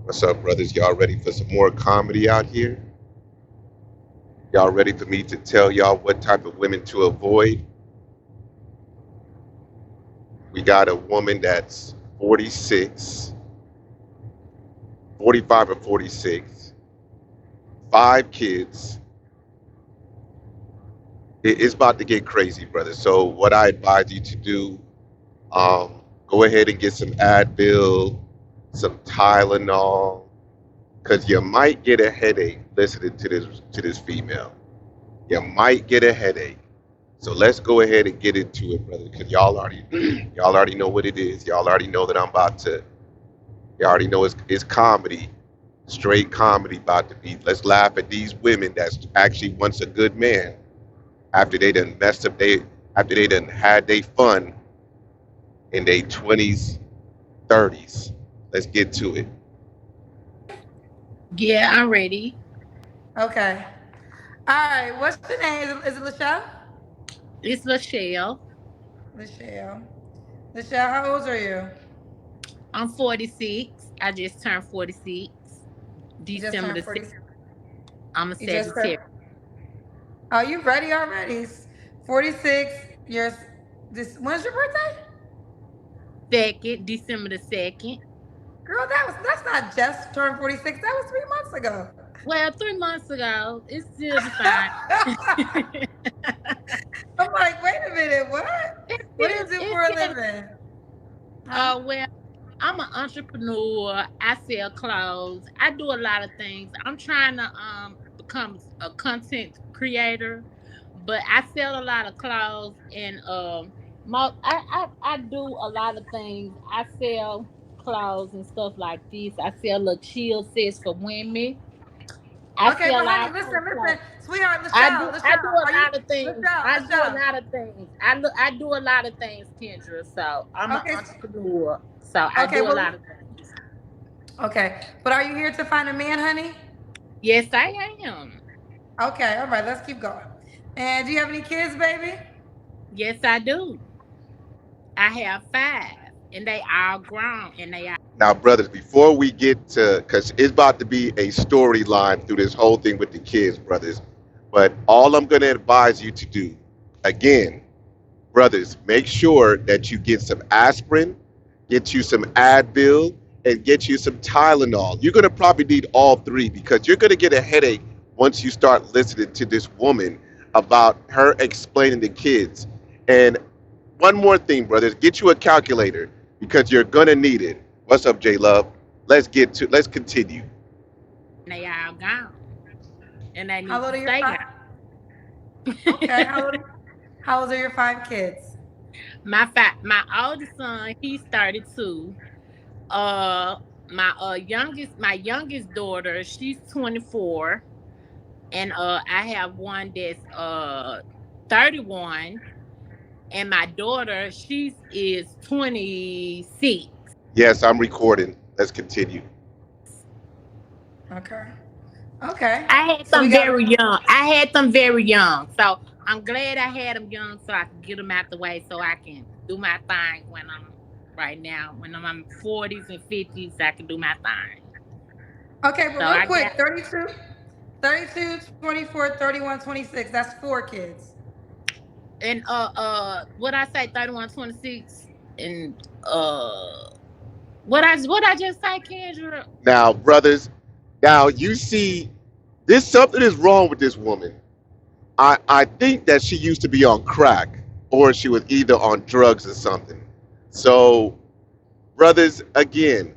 What's up, brothers? Y'all ready for some more comedy out here? Y'all ready for me to tell y'all what type of women to avoid? We got a woman that's 46, 45 or 46, 5 kids. It's about to get crazy, brother. So, what I advise you to do, go ahead and get some Advil, some Tylenol, because you might get a headache listening to this female. You might get a headache. So let's go ahead and get into it, brother, because y'all already know what it is. Y'all already know that I'm about to. Y'all already know it's comedy, straight comedy about to be. Let's laugh at these women that's actually once a good man after they done messed up after they done had their fun in their 20s, 30s. Let's get to it. Yeah, I'm ready. Okay. All right. What's your name? Is it Lachelle? It's Michelle. Lachelle. Lachelle, how old are you? I'm 46. I just turned 46. You just December turned the 40. 6th. I'm a You just turned. Sagittarius. Oh, you ready already? 46 years. When's your birthday? Second, December the 2nd. Girl, that's not just turned 46. That was 3 months ago. Well, 3 months ago, it's still the same. I'm like, wait a minute, what? It's What do you still, do for it's a still, living? Huh? well, I'm an entrepreneur. I sell clothes. I do a lot of things. I'm trying to become a content creator, but I sell a lot of clothes and I do a lot of things. I sell clothes and stuff like this. I sell little chill sets for women. I Okay, sell but all honey, kind of listen, clothes. sweetheart, I Lachelle, do I do Lachelle, a are you lot of things. Lachelle, I do a Lachelle? lot of things. I do a lot of things, Kendra. So I'm an Okay, entrepreneur. So I okay, do a well, lot of things. okay, but are you here to find a man, honey? Yes, I am. Okay, all right, let's keep going. And do you have any kids, baby? Yes, I do. I have five, and they all grown, and they are. Now, brothers, before we get to, because it's about to be a storyline through this whole thing with the kids, brothers. But all I'm going to advise you to do, again, brothers, make sure that you get some aspirin, get you some Advil, and get you some Tylenol. You're going to probably need all three because you're going to get a headache once you start listening to this woman about her explaining to kids. And one more thing, brothers, get you a calculator because you're going to need it. What's up, J Love? Let's continue. And they all gone, and they How need old to are your stay five? gone. Okay, how old are your 5 kids? My oldest son, he's 32. Uh, my youngest daughter, she's 24, and I have one that's 31, and my daughter, she is 26. Yes, I'm recording. Let's continue. Okay. Okay. I had So we them got very young. I had them very young. So I'm glad I had them young so I could get them out the way so I can do my thing when I'm right now. When I'm in my 40s and 50s, I can do my thing. okay, but So real I got, quick, 32, 32, 24, 31, 26. That's 4 kids. and what I say, 31, 26, and what I just say, Kendra? Now, brothers, now you see, this something is wrong with this woman. I think that she used to be on crack or she was either on drugs or something. So, brothers, again,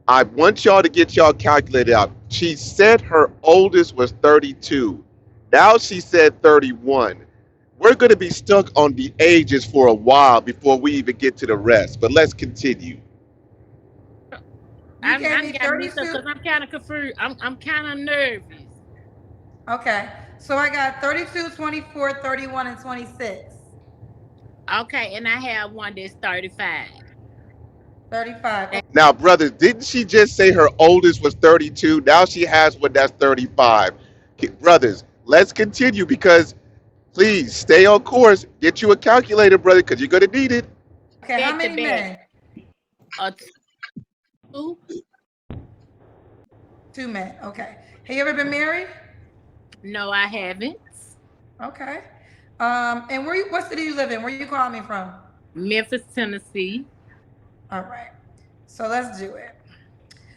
I want y'all to get y'all calculated out. She said her oldest was 32. Now she said 31. We're going to be stuck on the ages for a while before we even get to the rest. But let's continue. You gave I'm me got mixed up 32. because I'm kind of confused. I'm kind of nervous. Okay. So I got 32, 24, 31, and 26. Okay, and I have one that's 35. 35. That, Now, brothers, didn't she just say her oldest was 32? Now she has one that's 35. Brothers, let's continue because please stay on course. Get you a calculator, brother, because you're going to need it. Okay, how at the many back. men? A two, Two men. Okay. Have you ever been married? No, I haven't. Okay. And what city you live in? Where you calling me from? Memphis, Tennessee. All right. So let's do it.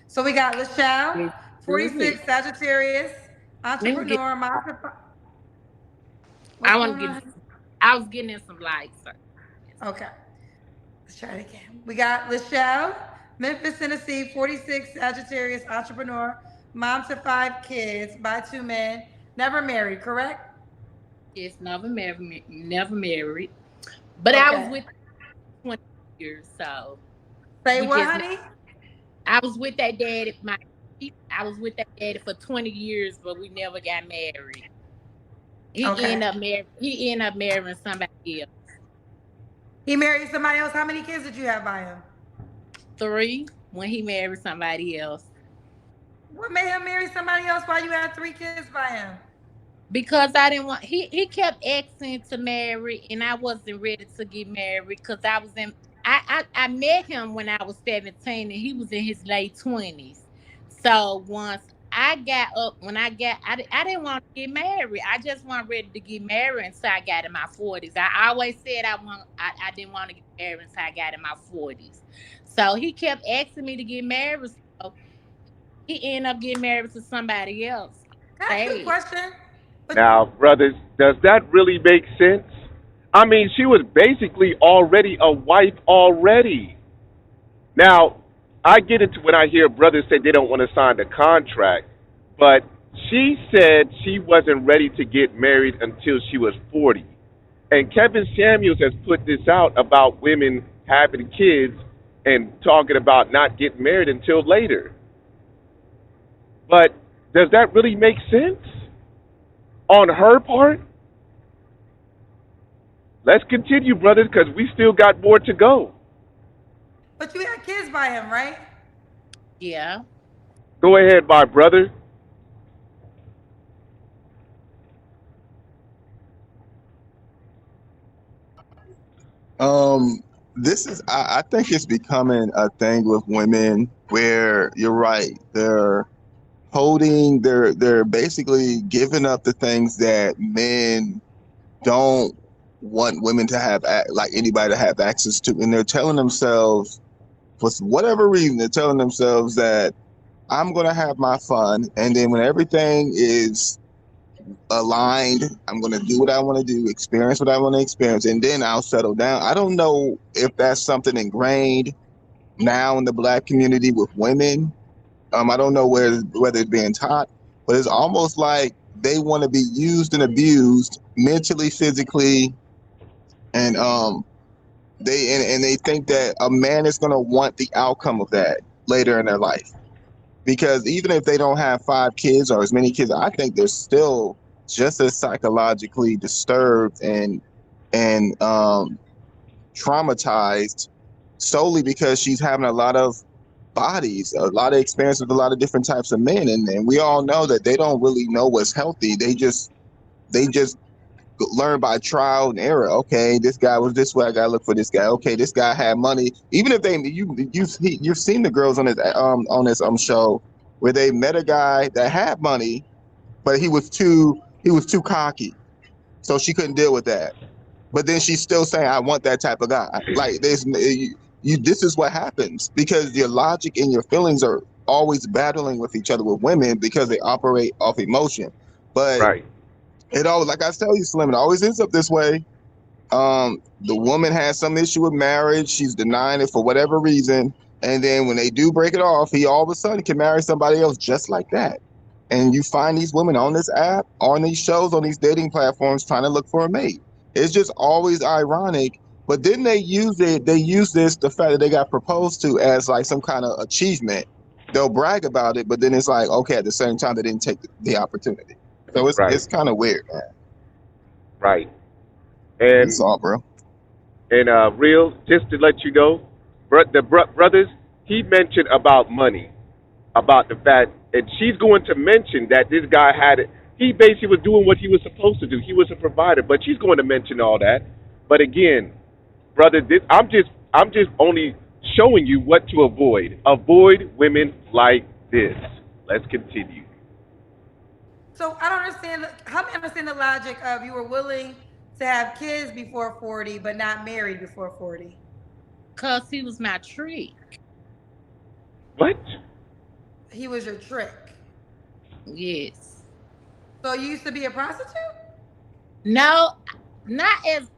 So we got Lachelle, Let's do it. 46, Sagittarius, Let me get. entrepreneur, what's I going want to on? get. I was getting in some likes. Sir. Okay. Let's try it again. We got Lachelle, Memphis, Tennessee, 46, Sagittarius, entrepreneur, mom to 5 kids by 2 men, never married, correct? Yes, never married. But I was Okay. with 20 years, so Say we what, just. honey? I was with that daddy. I was with that daddy for 20 years, but we never got married. He Okay. ended up married. He ended up marrying somebody else. He married somebody else. How many kids did you have by him? 3 when he married somebody else. What made him marry somebody else while you had 3 kids by him? Because I didn't want. He kept asking to marry, and I wasn't ready to get married because I was in. I met him when I was 17, and he was in his late 20s. So once I got up, when I didn't want to get married. I just wasn't ready to get married until I got in my 40s. I always said I didn't want to get married until I got in my 40s. So he kept asking me to get married. So he ended up getting married to somebody else. Can I ask you a question? But Now, brothers, does that really make sense? I mean, she was basically already a wife already. Now, I get it when I hear brothers say they don't want to sign the contract, but she said she wasn't ready to get married until she was 40. And Kevin Samuels has put this out about women having kids and talking about not getting married until later. But does that really make sense on her part? Let's continue, brothers, because we still got more to go. you had kids by him, right? Yeah. Go ahead, my brother. Um, this is I think it's becoming a thing with women where you're right. They're basically giving up the things that men don't want women to have like anybody to have access to, and they're telling themselves for whatever reason they're telling themselves that I'm gonna have my fun, and then when everything is aligned, I'm gonna do what I want to do, experience what I want to experience, and then I'll settle down. I don't know if that's something ingrained now in the black community with women. I don't know whether it's being taught, but it's almost like they want to be used and abused mentally, physically, and they think that a man is going to want the outcome of that later in their life. Because even if they don't have 5 kids or as many kids, I think they're still just as psychologically disturbed and traumatized solely because she's having a lot of bodies, a lot of experience with a lot of different types of men, and we all know that they don't really know what's healthy. They just learn by trial and error. Okay, this guy was this way. I gotta look for this guy. Okay, this guy had money. Even if you've seen the girls on this show where they met a guy that had money, but he was too cocky, so she couldn't deal with that. But then she's still saying, "I want that type of guy." Like this is what happens because your logic and your feelings are always battling with each other with women because they operate off emotion. But Right. it always, like I tell you, Slim, it always ends up this way. The woman has some issue with marriage. She's denying it for whatever reason. And then when they do break it off, he all of a sudden can marry somebody else just like that. And you find these women on this app, on these shows, on these dating platforms trying to look for a mate. It's just always ironic. But then they use the fact that they got proposed to as like some kind of achievement. They'll brag about it, but then it's like, okay, at the same time, they didn't take the opportunity. So Right. it's kind of weird, man. Right. It's And all, bro. real, just to let you know, brothers, he mentioned about money, about the fact, and she's going to mention that this guy had it. He basically was doing what he was supposed to do. He was a provider, but she's going to mention all that. But again, brother, I'm just only showing you what to avoid. Avoid women like this. Let's continue. So I don't understand. Help me understand the logic of you were willing to have kids before 40, but not married before 40. Cause he was my trick. What? He was your trick. Yes. So you used to be a prostitute? No, not as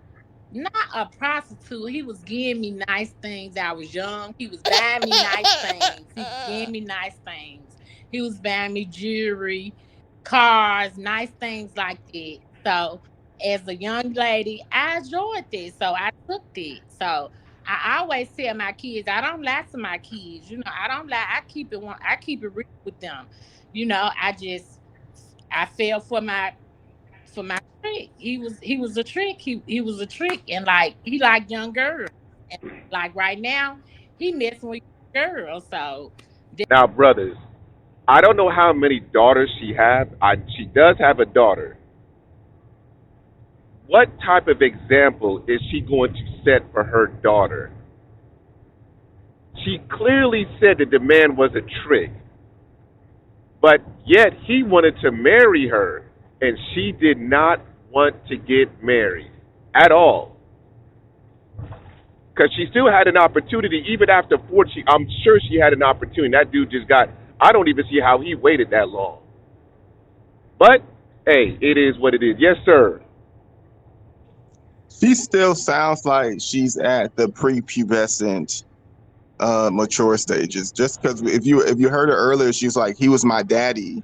not a prostitute. He was giving me nice things. I was young. He was buying me nice things. He was giving me nice things. He was buying me jewelry, cars, nice things like that. So as a young lady, I enjoyed this. So I took it. So I always tell my kids, I don't lie to my kids. I don't lie. I keep it real with them. I fell for my trick. He was a trick. He was a trick, and like he liked young girls, and like right now he messing with girls. So Now, brothers, I don't know how many daughters she has. She does have a daughter. What type of example is she going to set for her daughter? She clearly said that the man was a trick, but yet he wanted to marry her, and she did not want to get married at all. Because she still had an opportunity, even after 40. I'm sure she had an opportunity. That dude just got, I don't even see how he waited that long. But, hey, it is what it is. Yes, sir. She still sounds like she's at the prepubescent mature stages. Just because if you heard her earlier, she was like, he was my daddy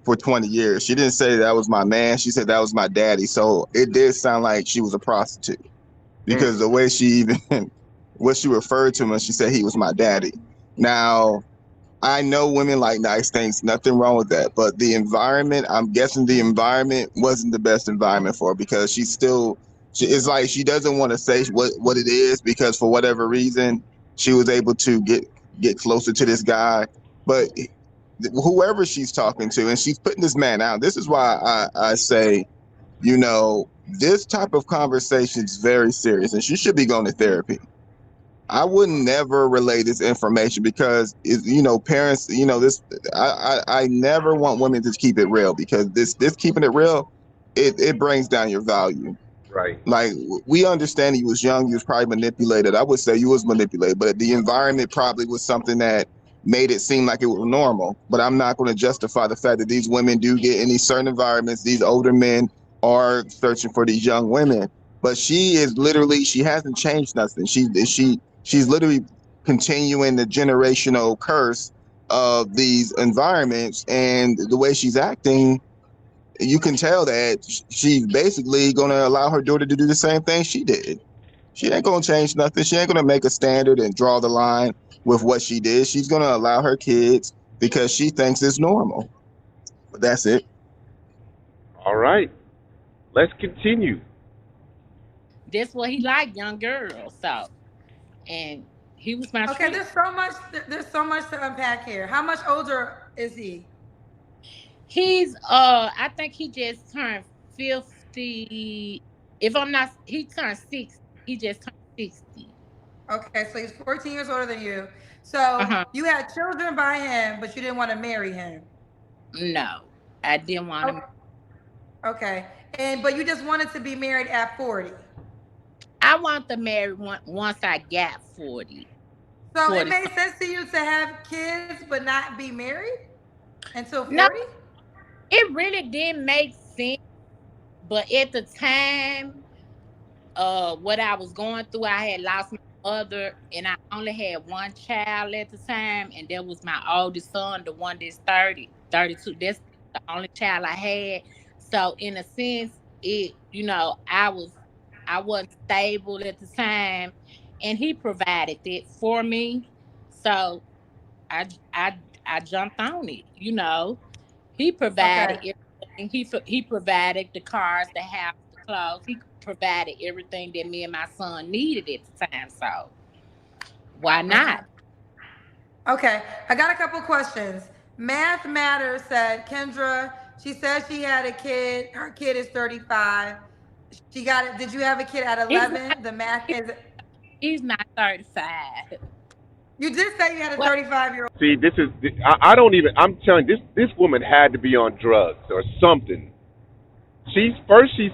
for 20 years. She didn't say that was my man. She said that was my daddy. So it did sound like she was a prostitute because the way she even what she referred to him, she said he was my daddy. Now, I know women like nice things, nothing wrong with that. But the environment, I'm guessing the environment wasn't the best environment for her because it's like she doesn't want to say what it is because for whatever reason she was able to get closer to this guy. But whoever she's talking to, and she's putting this man out. This is why I say, this type of conversation is very serious, and she should be going to therapy. I would never relay this information because parents, this I never want women to keep it real because this keeping it real, it brings down your value. Right. Like we understand he was young, he was probably manipulated. I would say you was manipulated, but the environment probably was something that made it seem like it was normal. But I'm not going to justify the fact that these women do get in these certain environments. These older men are searching for these young women, but she hasn't changed nothing. She's literally continuing the generational curse of these environments, and the way she's acting, you can tell that she's basically going to allow her daughter to do the same thing she did. She ain't going to change nothing. She ain't going to make a standard and draw the line with what she did. She's going to allow her kids because she thinks it's normal. But that's it. All right. Let's continue. that's what he liked, young girls. So, and he was my Okay, trick. there's so much to unpack here. How much older is he? He's I think he just turned 50. If I'm not, he turned 60. He just turned 60. Okay, so he's 14 years older than you. So Uh-huh. you had children by him, but you didn't want to marry him. No, I didn't want to. Okay, but you just wanted to be married at 40. I want to marry once I got 40. So it 40. made sense to you to have kids but not be married until 40? No, it really didn't make sense. But at the time, what I was going through, I had lost my mother, and I only had one child at the time, and that was my oldest son, the one that's 30, 32. That's the only child I had. So in a sense, I wasn't stable at the time, and he provided it for me. So I I I jumped on it. He provided Okay. everything. He provided the cars, the house, the clothes. He provided everything that me and my son needed at the time. So why Okay. not? Okay. I got a couple questions. Math Matters said, Kendra, she said she had a kid. Her kid is 35. She got it. Did you have a kid at He's not. 11? The math is He's not 35. You did say you had a Well, 35-year-old. See, this is I don't even. I'm telling you, this woman had to be on drugs or something. She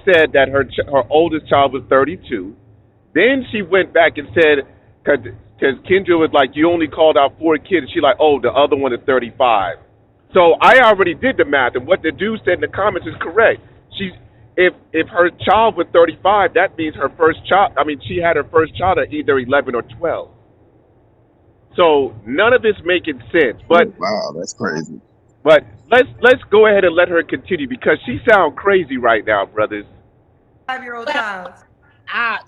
said that her oldest child was 32. Then she went back and said, because Kendra was like, you only called out 4 kids. She like, oh, the other one is 35. So I already did the math, and what the dude said in the comments is correct. She's if her child was 35, that means her first child. I mean, she had her first child at either 11 or 12. So none of it's making sense. Wow, that's crazy. But let's go ahead and let her continue because she sounds crazy right now, brothers. 5-year-old well, child. I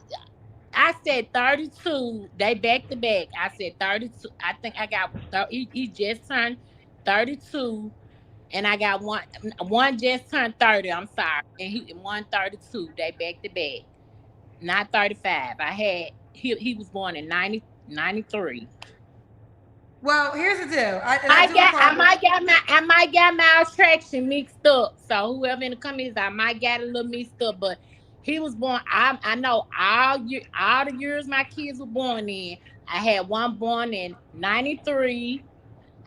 I said 32. They back to back. I said 32. I think I got he just turned 32, and I got one just turned 30. I'm sorry, and he 132. They back to back, not 35. I had he was born in 93. Well, here's the deal. I might get my attraction mixed up. So whoever in the comments, I might get a little mixed up. But he was born. I know all the years my kids were born in. I had one born in 93.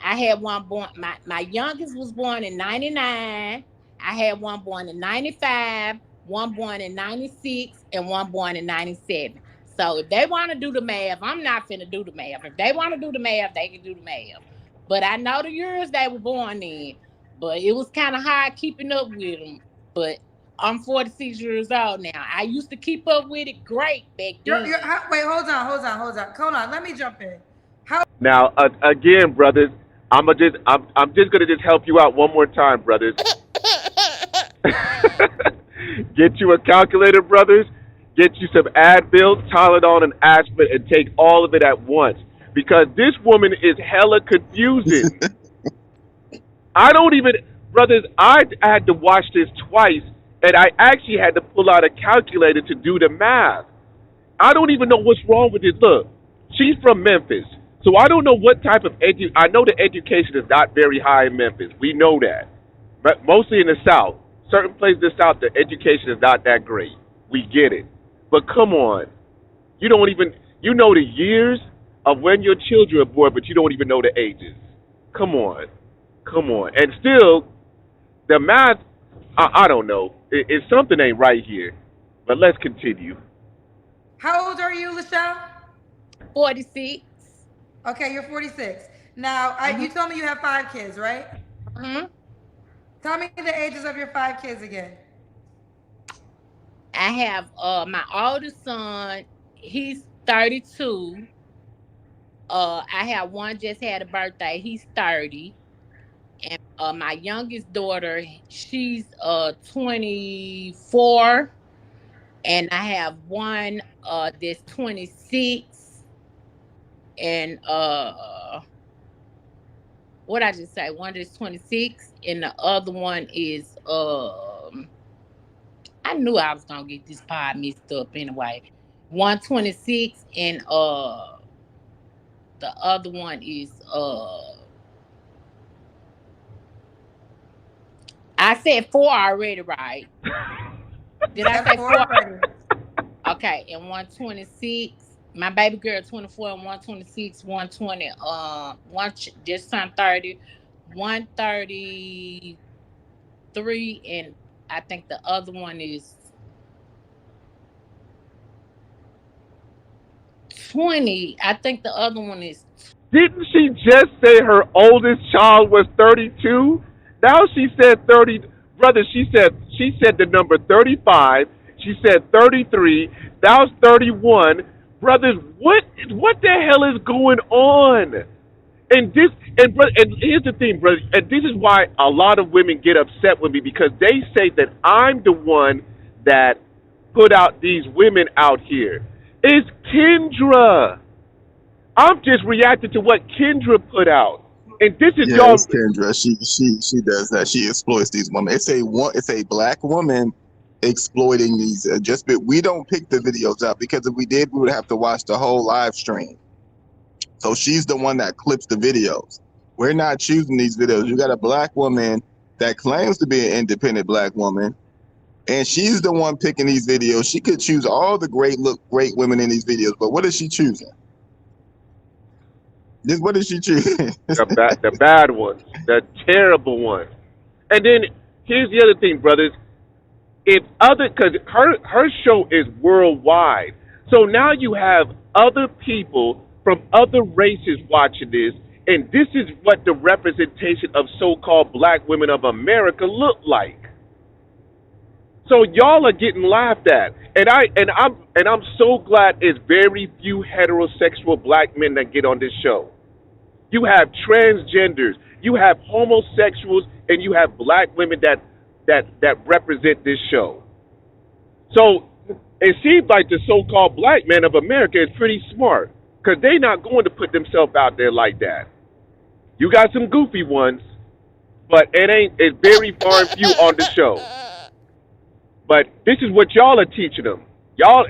I had one born. My youngest was born in 99. I had one born in 95. One born in 96, and one born in 97. So if they want to do the math, I'm not finna do the math. If they want to do the math, they can do the math. But I know the years they were born in. But it was kind of hard keeping up with them. But I'm 46 years old now. I used to keep up with it great back then. Wait, hold on. Let me jump in. Now, again, brothers, I'm just gonna just help you out one more time, brothers. Get you a calculator, brothers. Get you some Advil, Tylenol, and aspirin, and take all of it at once. Because this woman is hella confusing. Brothers, I had to watch this twice, and I actually had to pull out a calculator to do the math. I don't even know what's wrong with this. Look, she's from Memphis, so I don't know what type of I know the education is not very high in Memphis. We know that. But mostly in the South. Certain places in the South, the education is not that great. We get it. But come on. You know the years of when your children are born, but you don't even know the ages. Come on. And still, the math, I don't know. It's something ain't right here. But let's continue. How old are you, Lachelle? 46. Okay, you're 46. Now, you told me you have 5 kids, right? Mm-hmm. Tell me the ages of your 5 kids again. I have my oldest son, he's 32. I have one just had a birthday, he's 30. And my youngest daughter, she's 24. And I have one that's 26. And what I just say, one is 26, and the other one is I knew I was gonna get this pod mixed up anyway. 126, and the other one is I said 4 already, right? Did I say 4 already? Okay, and 126. My baby girl 24 and 126, 120, one just turned 30, 133, and I think the other one is 20. I think the other one is. Didn't she just say her oldest child was 32? Now she said 30. Brother, she said the number 35. She said 33. That was 31. Brothers, what the hell is going on? And here's the thing, brother, and this is why a lot of women get upset with me, because they say that I'm the one that put out these women out here. It's Kendra. I'm just reacting to what Kendra put out. And this is y'all. It's Kendra. She does that. She exploits these women. It's a black woman exploiting these. We don't pick the videos up, because if we did, we would have to watch the whole live stream. So she's the one that clips the videos. We're not choosing these videos. You got a black woman that claims to be an independent black woman, and she's the one picking these videos. She could choose all the great women in these videos, but what is she choosing? This what did she choose? The bad ones, the terrible ones. And then here's the other thing, brothers. If other, because her show is worldwide, so now you have other people from other races watching this, and this is what the representation of so-called black women of America look like. So y'all are getting laughed at, and I'm so glad it's very few heterosexual black men that get on this show. You have transgenders, you have homosexuals, and you have black women that represent this show. So it seems like the so-called black man of America is pretty smart because they're not going to put themselves out there like that. You got some goofy ones, but it's very far and few on the show. But this is what y'all are teaching them. Y'all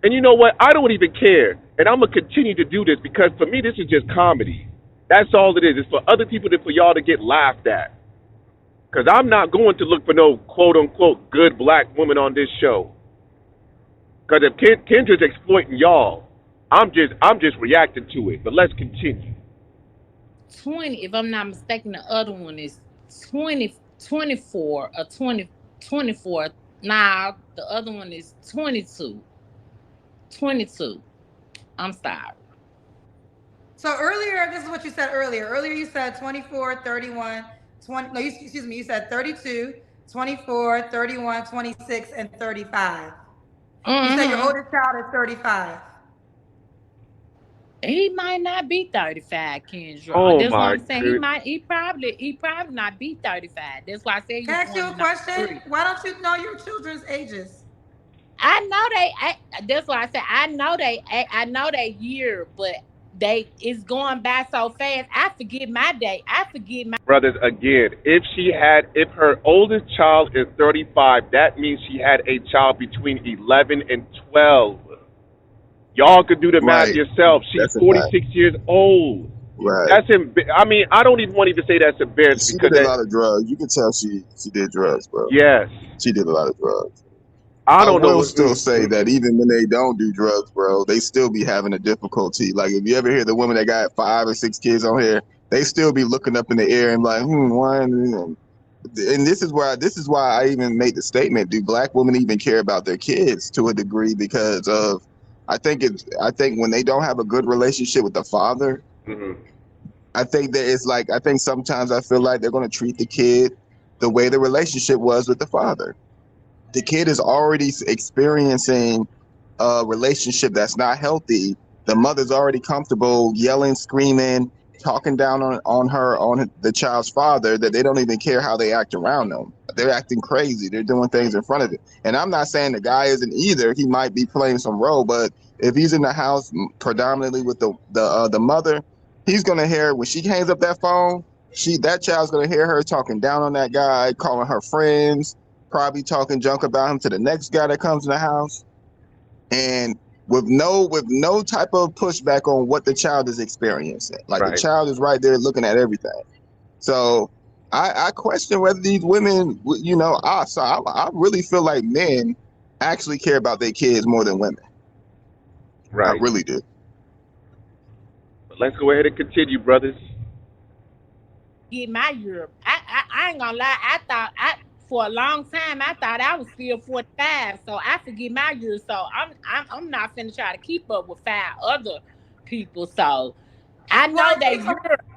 and you know what? I don't even care. And I'm gonna continue to do this because for me this is just comedy. That's all it is. It's for other people for y'all to get laughed at. Cause I'm not going to look for no quote unquote good black woman on this show. Cause if Kendra's exploiting y'all, I'm just reacting to it. But let's continue. 20, if I'm not mistaken, the other one is 20, 24 or 20, 24. Nah, the other one is 22. 22. I'm sorry. So earlier, this is what you said earlier. Earlier you said 24, 31, 20. No, excuse me. You said 32, 24, 31, 26, and 35. You said your oldest child is 35. He might not be 35, Kendra. Oh That's what my I'm saying. goodness. He probably not be 35. That's why I said Can I ask you a question? Why don't you know your children's ages? I know that's why I said I know they year, but it's going by so fast. I forget my day. I forget my Brothers, again, if her oldest child is 35, that means she had a child between 11 and 12. Y'all could do the math Right. yourself. She's That's a 46 years old. Right. I mean, I don't even want to say that's embarrassing She because did a lot of drugs. You can tell she did drugs, bro. yes, She did a lot of drugs. I I don't know. will still say that even when they don't do drugs, bro, they still be having a difficulty. Like if you ever hear the women that got 5 or 6 kids on here, they still be looking up in the air and like, one. And this is why I even made the statement: do black women even care about their kids to a degree? Because of I think when they don't have a good relationship with the father, Mm-hmm. I think that it's like I think sometimes I feel like they're going to treat the kid the way the relationship was with the father. The kid is already experiencing a relationship that's not healthy. The mother's already comfortable yelling, screaming, talking down on the child's father that they don't even care how they act around them. They're acting crazy. They're doing things in front of it. And I'm not saying the guy isn't either. He might be playing some role, but if he's in the house predominantly with the mother, he's gonna hear when she hangs up that phone. That child's gonna hear her talking down on that guy, calling her friends, probably talking junk about him to the next guy that comes in the house, and with no type of pushback on what the child is experiencing. Like the Right. child is right there looking at everything. So I question whether these women, I really feel like men actually care about their kids more than women. Right. I really do. But let's go ahead and continue, brothers. get my Europe. I ain't gonna lie. I thought for a long time I thought I was still 45. So I forget my years. So I'm not finna try to keep up with 5 other people. So I know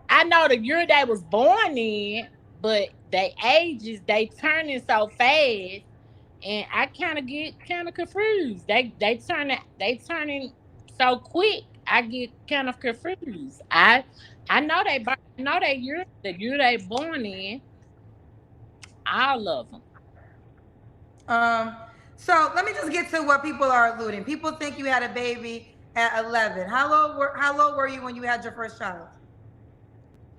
I know the year they was born in, but they ages they turning so fast, and I get kind of confused. They turning so quick. I get kind of confused. I know the year they born in, all of them. Um, so let me just get to what people are alluding. People think you had a baby at 11. How low were you when you had your first child?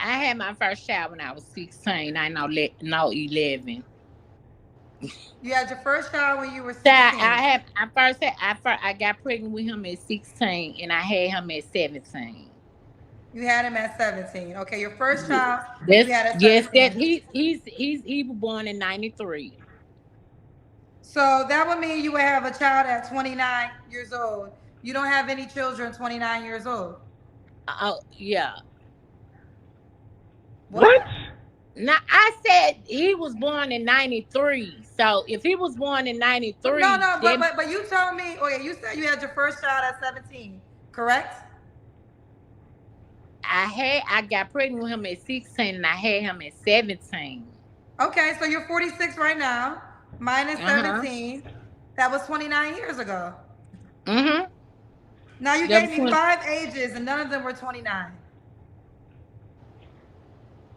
I had my first child when I was 16. I know no 11. You had your first child when you were So 16. I got pregnant with him at 16, and I had him at 17. You had him at 17. Okay, your first child Yes, you had at yes, 17. he was born in 93. So that would mean you would have a child at 29 years old. You don't have any children 29 years old. Oh, yeah. What? What? Now I said he was born in '93. So if he was born in No, '93, no, but then but but you told me. Oh yeah, you said you had your first child at 17, correct? I got pregnant with him at 16 and I had him at 17. Okay, so you're 46 right now, minus Uh-huh. 17. That was 29 years ago. Mm-hmm. Now you That gave was me when, 5 ages, and none of them were 29.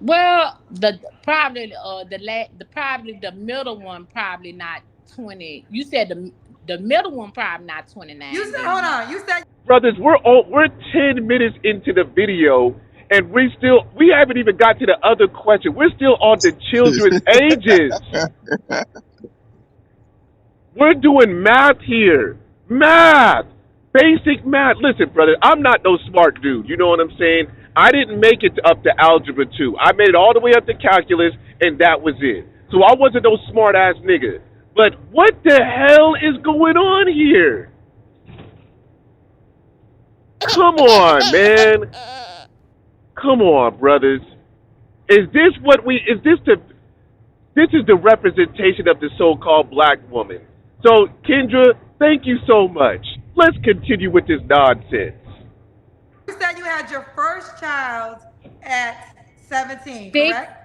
well, the probably the middle one probably not 20. You said the middle one probably not You 29 said, hold then. on. You said Brothers, we're 10 minutes into the video, and we haven't even got to the other question. We're still on the children's ages. We're doing math here. Math. Basic math. Listen, brother, I'm not no smart dude. You know what I'm saying? I didn't make it up to algebra 2. I made it all the way up to calculus, and that was it. So I wasn't no smart ass nigga. But what the hell is going on here? Come on, man. Come on, brothers. Is this what we is this is the representation of the so-called black woman. So, Kendra, thank you so much. Let's continue with this nonsense. you had your first child at 17, Six. correct?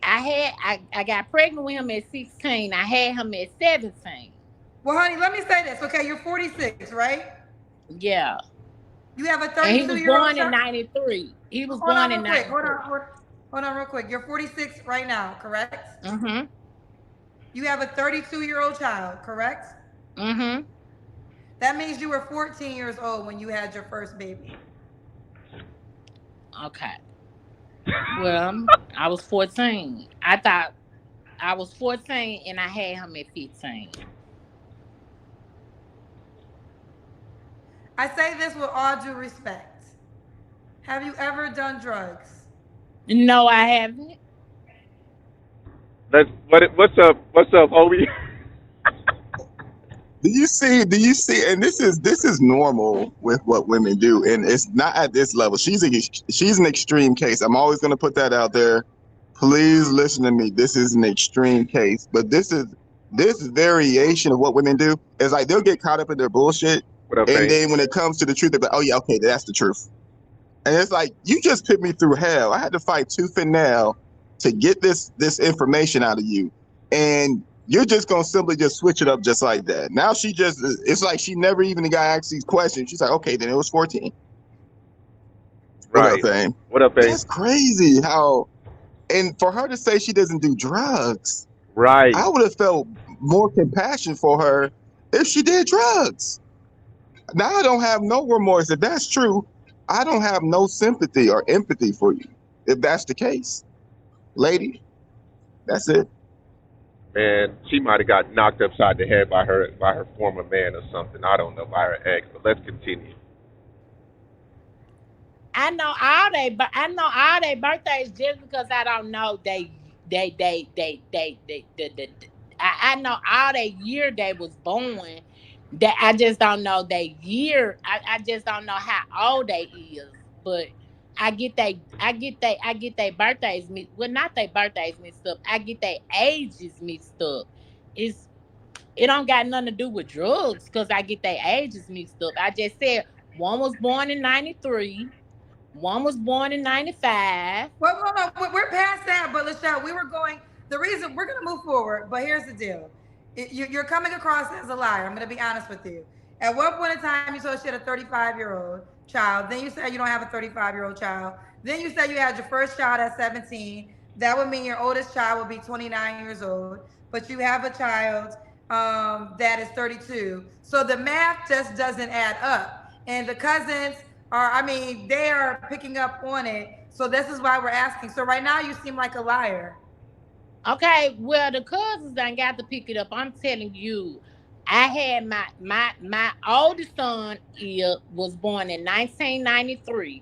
I got pregnant with him at 16. I had him at 17. Well, honey, let me say this. Okay, you're 46, right? Yeah. You have a And he 32 was year old born in child. '93. He was Hold on, born real in quick. '93. Hold on, real quick. You're 46 right now, correct? Mm-hmm. You have a 32-year-old child, correct? Mm-hmm. That means you were 14 years old when you had your first baby. Okay. Well, I was 14. I thought I was 14 and I had him at 15. I say this with all due respect. Have you ever done drugs? No, I haven't. What's up, homie? Do you see, and this is normal with what women do, and it's not at this level. She's an extreme case. I'm always going to put that out there. Please listen to me. This is an extreme case, but this variation of what women do is like they'll get caught up in their bullshit, What up, and Ace? then when it comes to the truth, they're like, oh yeah, okay, that's the truth. And it's like you just put me through hell. I had to fight tooth and nail to get this information out of you, and you're just gonna simply just switch it up just like that. Now it's like she never even got asked these questions. She's like, okay, then it was 14. What up, Right. Fame? What up, Ace? That's crazy how, and for her to say she doesn't do drugs, Right. I would have felt more compassion for her if she did drugs. Now I don't have no remorse. If that's true, I don't have no sympathy or empathy for you. If that's the case, lady, that's it. Man, she might have got knocked upside the head by her former man or something. I don't know, by her ex. But let's continue. I know all their birthdays just because I don't know I know all their year they was born. That I just don't know their year. I just don't know how old they is. But I get they birthdays mixed. Well, not their birthdays mixed up. I get their ages mixed up. It's it don't got nothing to do with drugs because I get their ages mixed up. I just said one was born in '93, one was born in '95. Well, no, no, we're past that. But Lachelle, we were going. The reason we're going to move forward, but here's the deal: you're coming across as a liar. I'm going to be honest with you. At one point in time, you told she had a 35-year-old child. Then you said you don't have a 35-year-old child. Then you said you had your first child at 17. That would mean your oldest child would be 29 years old. But you have a child that is 32. So the math just doesn't add up. And the cousins are, I mean, they are picking up on it. So this is why we're asking. So right now you seem like a liar. Okay, well the cousins ain't got to pick it up. I'm telling you, I had my oldest son was born in 1993.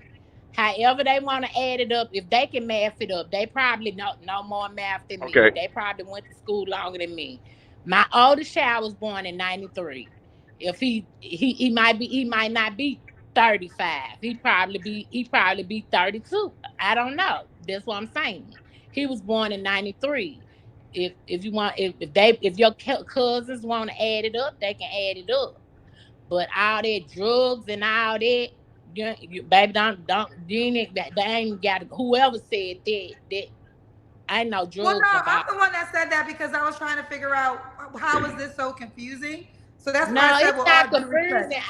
However they want to add it up, if they can math it up, they probably know more math than me. Okay. They probably went to school longer than me. My oldest child was born in '93. If he might not be. 35. He probably be 32. I don't know. That's what I'm saying. He was born in 93. If you want if your cousins want to add it up, they can add it up. But all that drugs and all that, baby, don't you ain't that they ain't got whoever said that I know Well, drugs no, I'm about. the one that said that because I was trying to figure out how is this so confusing. So that's why I No, said, it's with all not due respect. confusing.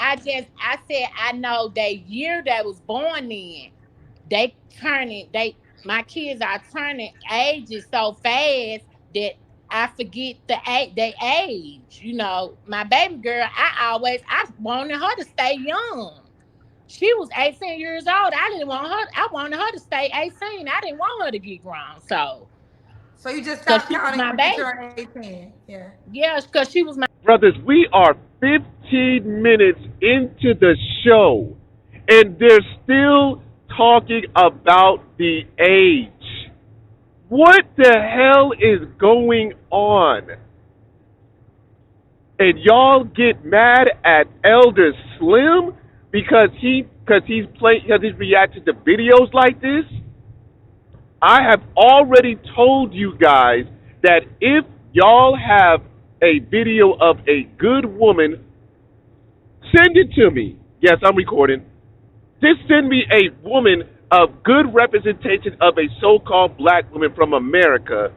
I said I know that year that was born in. They turning they My kids are turning ages so fast that I forget they age. My baby girl, I wanted her to stay young. She was 18 years old. I didn't want her. I wanted her to stay 18. I didn't want her to get grown. So, So you just cause stopped she was counting my when you baby. turned 18. Yeah. Yeah, cause she was my. Brothers, we are 15 minutes into the show, and they're still talking about the age. What the hell is going on? And y'all get mad at Elder Slim because he's reacting to videos like this? I have already told you guys that if y'all have a video of a good woman, send it to me. Yes, I'm recording. Just send me a woman of good representation of a so-called black woman from America.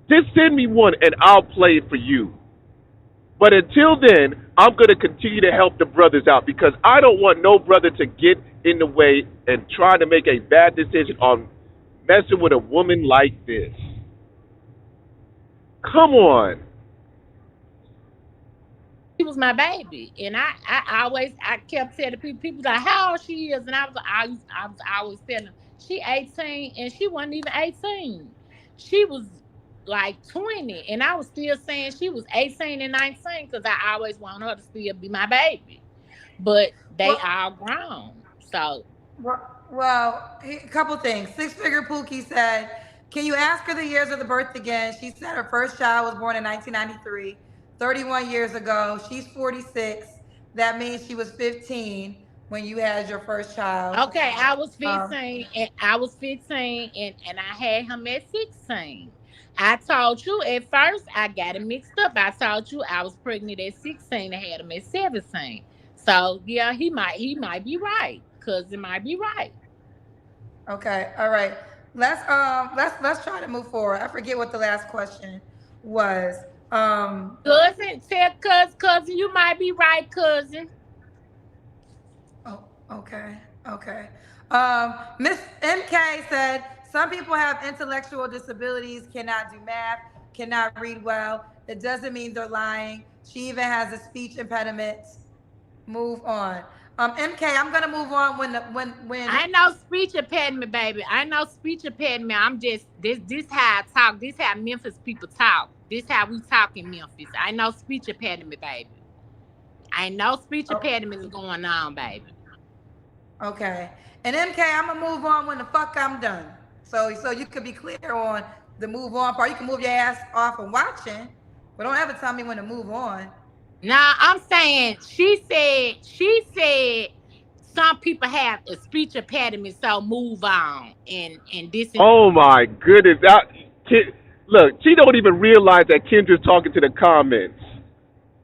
Just send me one and I'll play it for you. But until then, I'm going to continue to help the brothers out because I don't want no brother to get in the way and try to make a bad decision on messing with a woman like this. Come on. She was my baby, and I kept telling people like how old she is, and I was always telling them she 18, and she wasn't even 18. She was like 20, and I was still saying she was 18 and 19 because I always wanted her to still be my baby. But they Well, all grown, so a couple things. Six Figure Pookie said, "Can you ask her the years of the birth again?" She said her first child was born in 1993, 31 years ago. She's 46. That means she was 15 when you had your first child. okay. I was Um, 15, and I had him at 16. I told you at first I got it mixed up. I told you I was pregnant at 16 and had him at 17. So yeah, he might be right. Cousin might be right. okay, all right. Let's try to move forward. I forget what the last question was. Um, Cousin, tell cousin, you might be right, cousin. Oh, okay, okay. Miss MK said some people have intellectual disabilities, cannot do math, cannot read well. It doesn't mean they're lying. She even has a speech impediment. Move on. MK, I'm gonna move on when. I know speech impediment, baby. I know speech impediment. I'm just this how I talk. This how Memphis people talk. This how we talk in Memphis. I know speech impediment, baby. I know speech Oh, impediment is going on, baby. okay. And MK, I'm gonna move on when the fuck I'm done. So you could be clear on the move on part. You can move your ass off and watching, but don't ever tell me when to move on. Now I'm saying she said some people have a speech impediment, so move on and this and Oh my goodness. Look, she don't even realize that Kendra's talking to the comments.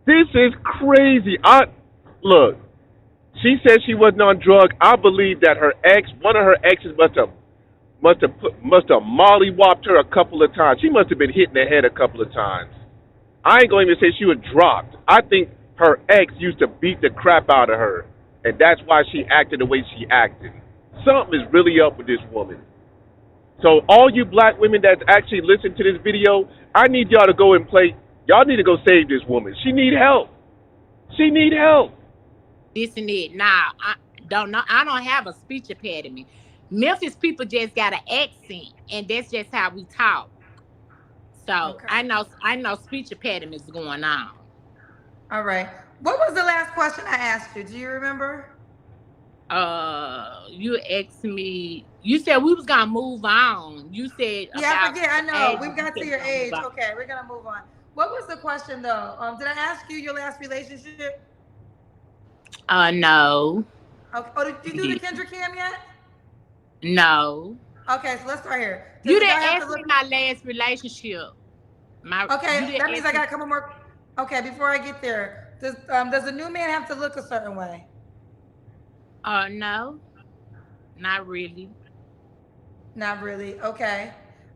This is crazy. Look, she said she wasn't on drugs. I believe that one of her exes must have mollywopped her a couple of times. She must have been hit in the head a couple of times. I ain't going to even say she was dropped. I think her ex used to beat the crap out of her, and that's why she acted the way she acted. Something is really up with this woman. So all you black women that actually listen to this video, I need y'all to go and play. Y'all need to go save this woman. She need help. She need help. this and that. Now I don't know. I don't have a speech impediment. Memphis people just got an accent, and that's just how we talk. So Okay. I know speech impediment is going on. All right. What was the last question I asked you? Do you remember? You asked me. You said we was gonna move on. You said Yeah, I about forget. I the know. ages. We've You got to said we your gonna move age. on. Okay, we're gonna move on. What was the question though? Did I ask you your last relationship? No, Okay. Oh, did you do the Kendra Cam yet? no. Okay, so let's start here. Does You the guy didn't have to ask me look? my last relationship. You Okay, didn't that means I ask me. got a couple more. Okay, before I get there, does the new man have to look a certain way? No, not really. Not really. Okay.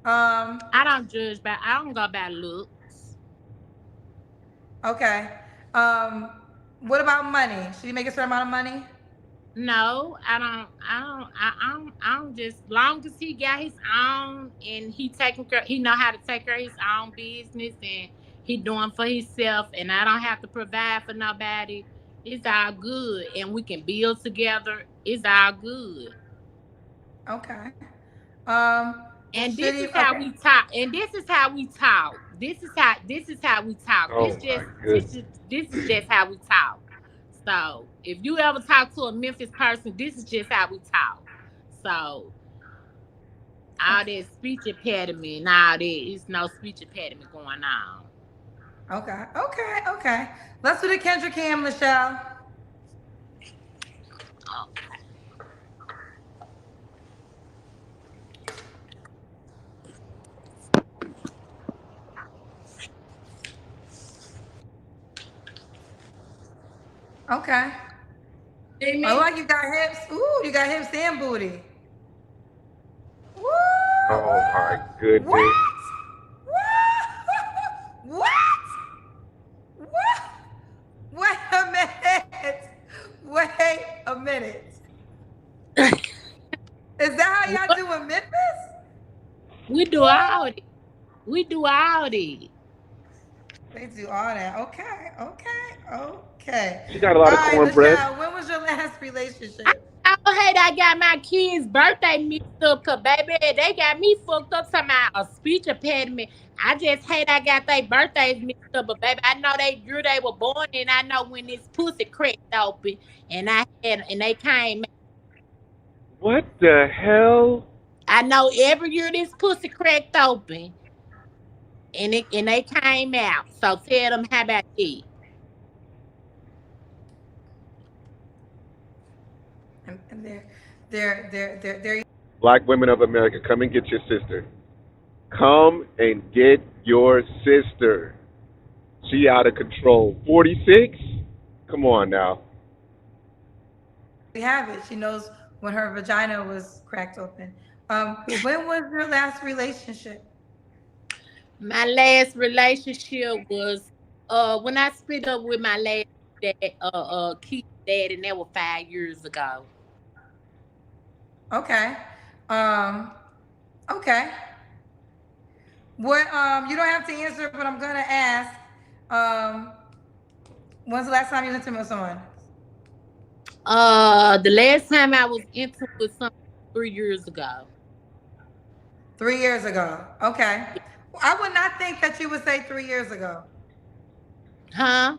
Um. I don't go by looks. Okay. Um. What about money? Should he make a certain amount of money? No, I don't just long as he got his own and he know how to take care of his own business and he doing for himself and I don't have to provide for nobody. It's all good and we can build together. It's all good. Okay. Um. And Should this he? is how Okay. we talk. And this is how we talk. This is how we talk. Oh my goodness. This is just how we talk. So if you ever talk to a Memphis person, this is just how we talk. So all Okay. that speech impediment, and all that, it's no speech impediment going on. Okay. Okay. Okay. Let's do the Kendra Cam, Michelle. Okay. See I me? like you got hips. Ooh, you got hips and booty. Woo! Oh my Woo! What? goodness. Woo! What? What? Wait a minute. Wait a minute. Is that how y'all What? do in Memphis? We do all Woo! that. We do all that. They do all that. Okay. Okay. Okay. She got a All lot of right, cornbread. Michelle. When was your last I relationship? hate I got my kids' birthday mixed up because, baby, they got me fucked up talking about a speech impediment. I just hate I got their birthdays mixed up, but, baby, I know they year they were born, and I know when this pussy cracked open, and they came. What the hell? I know every year this pussy cracked open, and they came out. So tell them how about that. And they're. Black women of America, come and get your sister. Come and get your sister. She out of control. 46? Come on now. We have it. She knows when her vagina was cracked open. When was your last relationship? My last relationship was when I split up with my last dad, kid dad, and that was 5 years ago. Okay. Um, okay. What you don't have to answer, but I'm gonna ask. Um, when's the last time you was intimate with someone? The last time I was into with someone 3 years ago. 3 years ago. Okay. I would not think that you would say 3 years ago. Huh?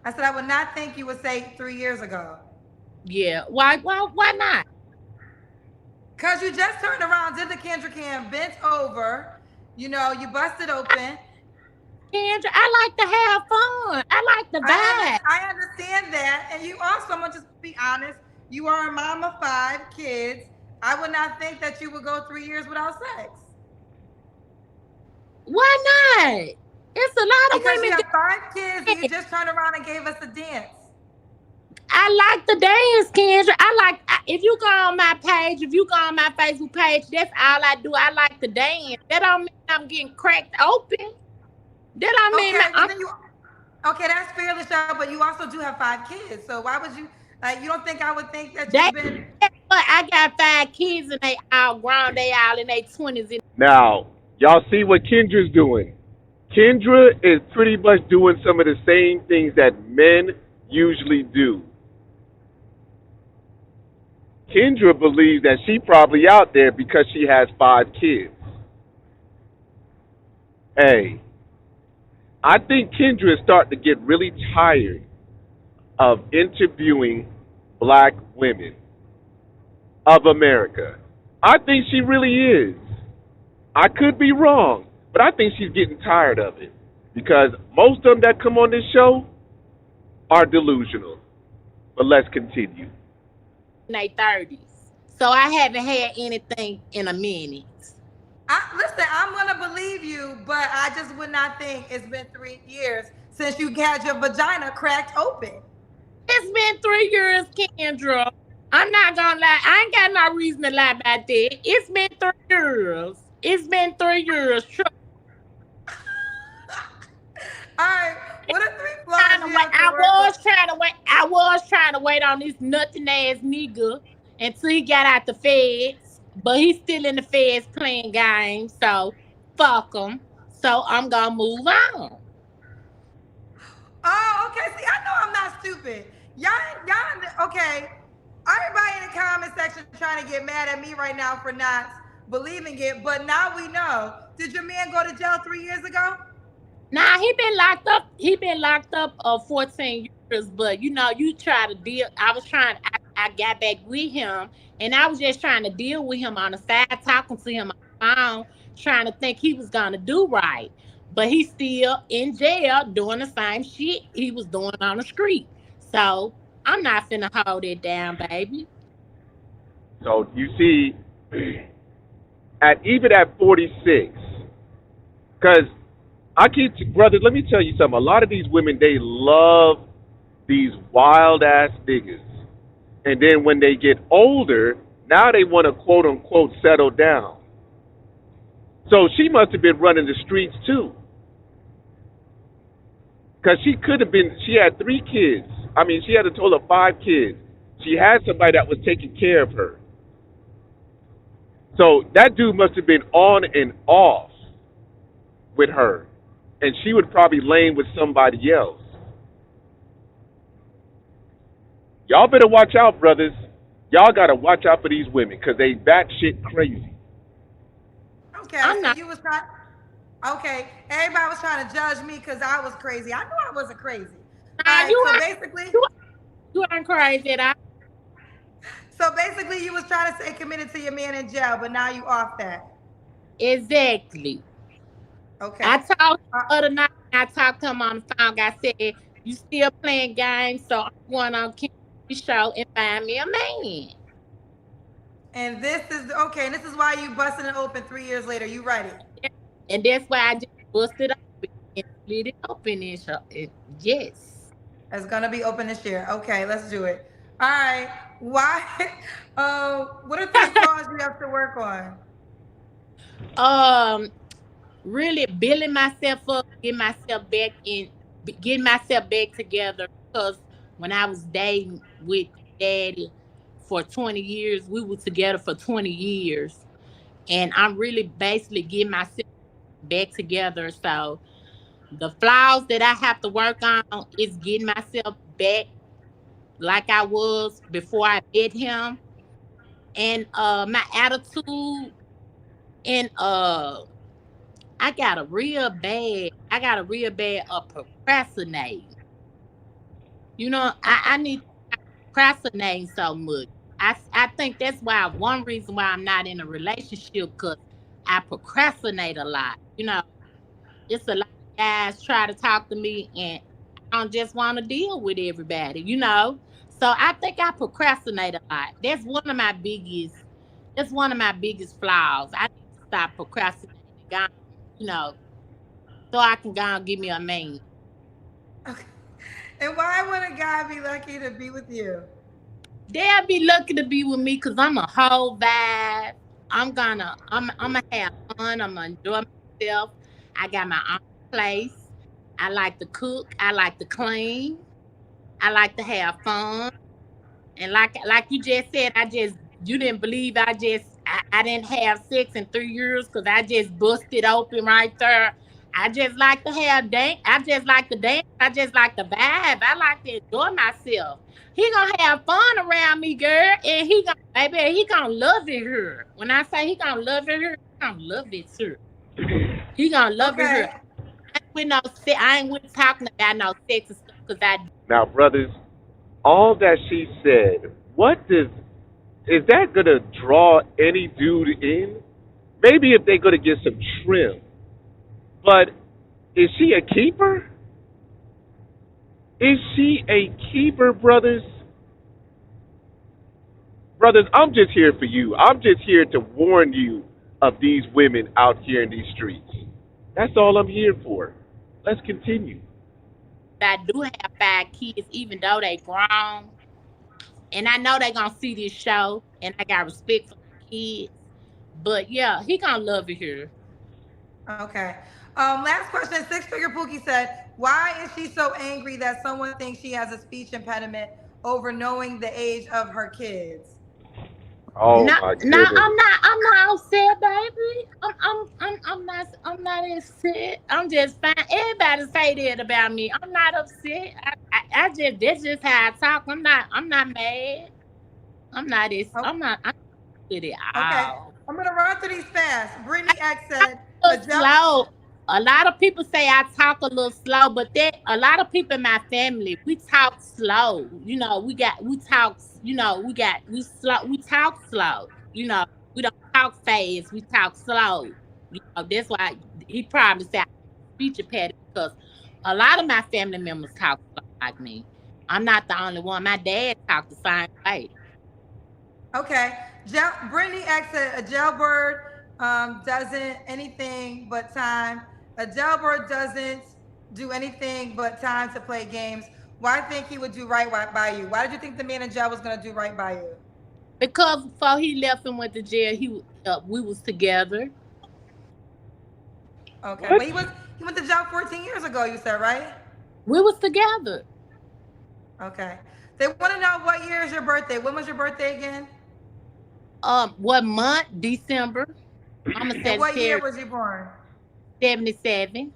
I said I would not think you would say 3 years ago. Yeah. Why not? Cause you just turned around, did the Kendra Cam, bent over, you busted open. Kendra, I like to have fun. I like the vibe. I understand that. And you also, I'm gonna just be honest, you are a mom of 5 kids. I would not think that you would go 3 years without sex. Why not? It's a lot of Because you women have do 5 kids and you that. just turned around and gave us a dance. I like the dance, Kendra. If you go on my page, if you go on my Facebook page, that's all I do. I like the dance. That don't mean I'm getting cracked open. That don't mean Okay, well I'm. then okay, that's fair, Michelle, but you also do have 5 kids. So why would you you don't think I would think that They, you've been but I got 5 kids and they all grown. They all in their 20s. Now, y'all see what Kendra's doing. Kendra is pretty much doing some of the same things that men usually do. Kendra believes that she probably out there because she has 5 kids. Hey, I think Kendra is starting to get really tired of interviewing black women of America. I think she really is. I could be wrong, but I think she's getting tired of it because most of them that come on this show are delusional. But let's continue. in their 30s. So I haven't had anything in a minute. Listen, I'm gonna believe you, but I just would not think it's been 3 years since you had your vagina cracked open. It's been 3 years, Kendra. I'm not gonna lie. I ain't got no reason to lie about that. It's been 3 years. It's been 3 years. All right, what are three flaws Trying to you wait. have to I work was with? trying to wait. I was trying to wait on this nothing ass nigga until he got out the feds. But he's still in the feds playing games. So fuck him. So I'm gonna move on. Oh, okay. See, I know I'm not stupid. Okay. Everybody in the comment section trying to get mad at me right now for not believing it, but now we know. Did your man go to jail 3 years ago? Nah, he been locked up. He been locked up 14 years. But you try to deal. I was trying. I got back with him, and I was just trying to deal with him on the side, talking to him on the phone, trying to think he was gonna do right. But he's still in jail doing the same shit he was doing on the street. So I'm not finna hold it down, baby. So you see, even at 46, because brothers, let me tell you something. A lot of these women, they love these wild ass niggas. And then when they get older, now they want to quote unquote settle down. So she must have been running the streets too. Because she had 3 kids. I mean, she had a total of 5 kids. She had somebody that was taking care of her. So that dude must have been on and off with her. And she would probably lane with somebody else. Y'all better watch out, brothers. Y'all got to watch out for these women because they batshit crazy. Okay, I'm so not. you was trying. Okay, everybody was trying to judge me because I was crazy. I knew I wasn't crazy. All Nah, right, you so ain't. basically, You ain't crazy at all. you was trying to stay committed to your man in jail, but now you off that. Exactly. I Okay. talked Uh, the other night. I talked to him on the phone. I said, "You still playing games? So I'm going on Ken's show and find me a man." and this is okay. And this is why you busting it open 3 years later. You ready? And that's why I just busted open and split it open and show it. Yes. It's gonna be open this year. Okay, let's do it. All right. Why? What are 3 flaws you have to work on? um, really building myself up, getting myself back together. Because when I was dating with daddy for 20 years, we were together for 20 years. And I'm really basically getting myself back together. So the flaws that I have to work on is getting myself back like I was before I met him. And my attitude and I got a real bad procrastinating. I Okay. need to stop procrastinating so much. I think that's why one reason why I'm not in a relationship because I procrastinate a lot. It's a lot of guys try to talk to me and I don't just want to deal with everybody. So I think I procrastinate a lot. That's one of my biggest flaws. I need to stop procrastinating and you know, so I can go and give me a man. Okay. And why would a guy be lucky to be with you? They'll be lucky to be with me because I'm a whole vibe. I'm gonna have fun. I'm gonna enjoy myself. I got my own place. I like to cook. I like to clean. I like to have fun. And like you just said, you didn't believe I didn't have sex in 3 years because I just busted open right there. I just like to have dance. I just like to dance. I just like the vibe. I like to enjoy myself. He gonna have fun around me, girl, and he gonna love it here. When I say he gonna love it here, he gonna love it here. He gonna love it here. Okay. I ain't with talking about no sex and stuff because I Now, brothers, all that she said, is that going to draw any dude in? Maybe if they're going to get some trim. But is she a keeper? Is she a keeper, brothers? Brothers, I'm just here for you. I'm just here to warn you of these women out here in these streets. That's all I'm here for. Let's continue. I do have 5 kids, even though they grown, and I know they gonna see this show, and I got respect for my kids. But yeah, he gonna love it here. Okay. Last question. Six Figure Pookie said, "Why is she so angry that someone thinks she has a speech impediment over knowing the age of her kids?" Oh No, my no, goodness. I'm not upset, baby. I'm not upset. I'm just fine. Everybody say that about me. I'm not upset. I just that's just how I talk. I'm not mad. Oh, I'm with it okay. all. I'm gonna run through these fast. I Brittany X said, talk a little "Adele." slow. A lot of people say I talk a little slow, but that a lot of people in my family we talk slow. We talk slow. We don't talk fast. We talk slow. That's why he probably said speech impediment because a lot of my family members talk slow like me. I'm not the only one. My dad talked the same way. Okay. Brittany X said, "A jailbird doesn't anything but time. A jailbird doesn't do anything but time to play games. Why think he would do by you? Why did you think the man in jail was gonna do right by you?" Because before he left and went to jail, we was together. Okay, What? but he went to jail 14 years ago. You said, right? We was together. Okay. They want to know what year is your birthday. When was your birthday again? What month? December. I'm a And what year Sagittarius. was you born? 77.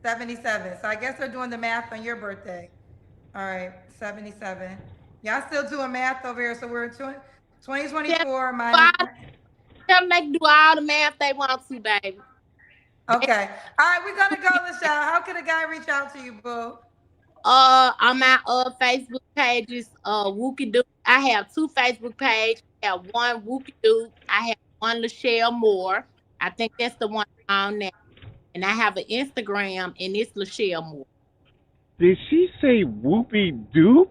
77. So I guess they're doing the math on your birthday. All right, 77. Y'all still doing math over here. So we're in Tell 2024 minus. all- tell them they can do all the math they want to, baby. They, Okay. All right, we're gonna go, Lachelle. How can a guy reach out to you, boo? on my Facebook pages, Wookie Duke. I have two Facebook pages. I have one Wookie Duke. I have one Lachelle Moore. I think that's the one on there. And I have an Instagram, and it's Lachelle Moore. Did she say whoopee doop?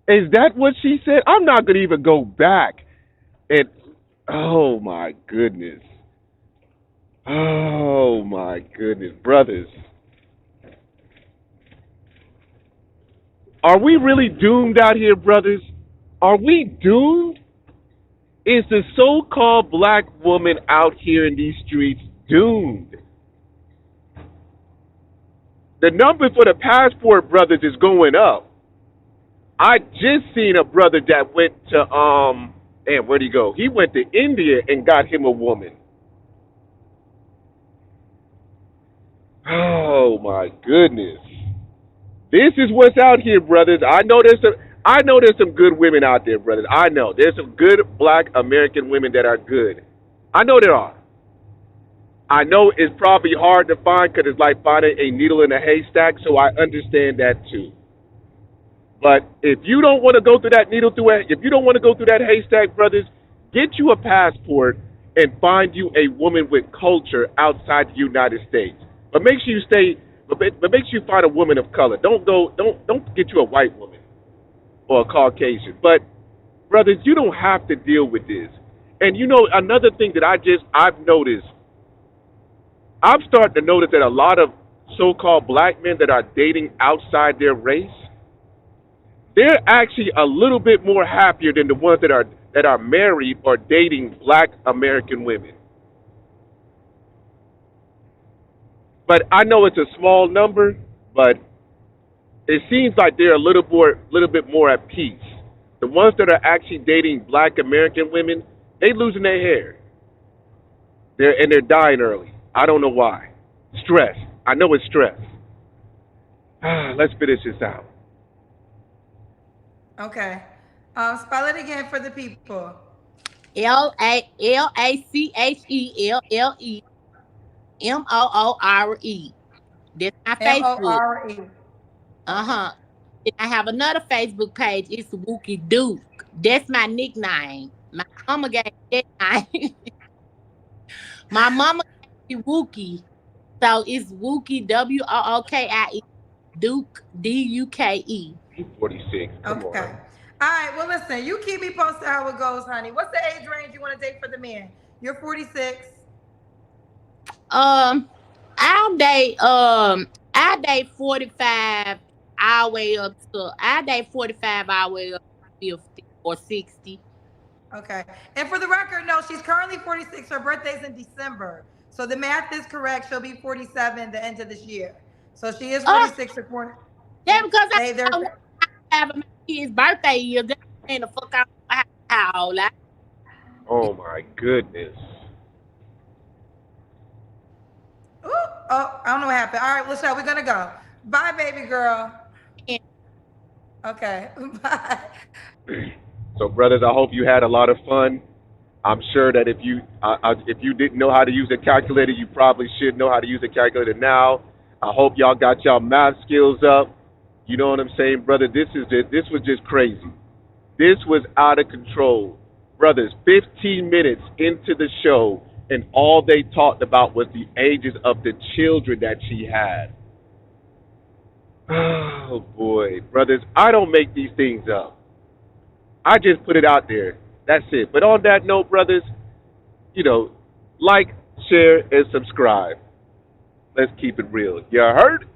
Is that what she said? I'm not gonna even go back. And oh my goodness. Oh my goodness, brothers. Are we really doomed out here, brothers? Are we doomed? Is the so-called black woman out here in these streets doomed? The number for the passport brothers is going up. I just seen a brother that went to and where'd he go? He went to India and got him a woman. Oh my goodness. This is what's out here, brothers. I know there's some good women out there, brothers. I know. There's some good black American women that are good. I know there are. I know it's probably hard to find because it's like finding a needle in a haystack, so I understand that too. But if you don't want to go through that if you don't want to go through that haystack, brothers, get you a passport and find you a woman with culture outside the United States. But make sure you stay. But make sure you find a woman of color. Don't get you a white woman or a Caucasian. But brothers, you don't have to deal with this. And you know another thing that I've noticed. I'm starting to notice that a lot of so-called black men that are dating outside their race, they're actually a little bit more happier than the ones that are married or dating black American women. But I know it's a small number, but it seems like they're a little bit more at peace. The ones that are actually dating black American women, they losing their hair. They're dying early. I don't know why. Stress. I know it's stress. Let's finish this out. Okay. Spell it again for the people. LACHELLEMOORE. That's my Facebook. More. Uh-huh. Okay. And I have another Facebook page. It's Wookie Duke. That's my nickname. My mama gave me that name. My mama gave me Wookie. So it's Wookie WOOKIE. Duke DUKE. 46. Come Okay. on. All right, well, listen, you keep me posted how it goes, honey. What's the age range you want to date for the men? You're 46. Um, I date 45 all the way up to I date 45 all the way up to 50 or 60. Okay. And for the record, no, she's currently 46. Her birthday's in December. So the math is correct. She'll be 47 the end of this year. So she is Oh, 46 according. yeah, because They they're I want to have my kid's birthday year. That ain't the fuck out how old I Oh my goodness. Ooh, oh, I don't know what happened. All right, Lachelle, we're gonna go. Bye, baby girl. am. Okay. Bye. So, brothers, I hope you had a lot of fun. I'm sure that if you didn't know how to use a calculator, you probably should know how to use a calculator now. I hope y'all got y'all math skills up. You know what I'm saying, brother? This was just crazy. This was out of control. Brothers, 15 minutes into the show, and all they talked about was the ages of the children that she had. Oh boy, brothers, I don't make these things up. I just put it out there. That's it. But on that note, brothers, you know, like, share, and subscribe. Let's keep it real. You heard?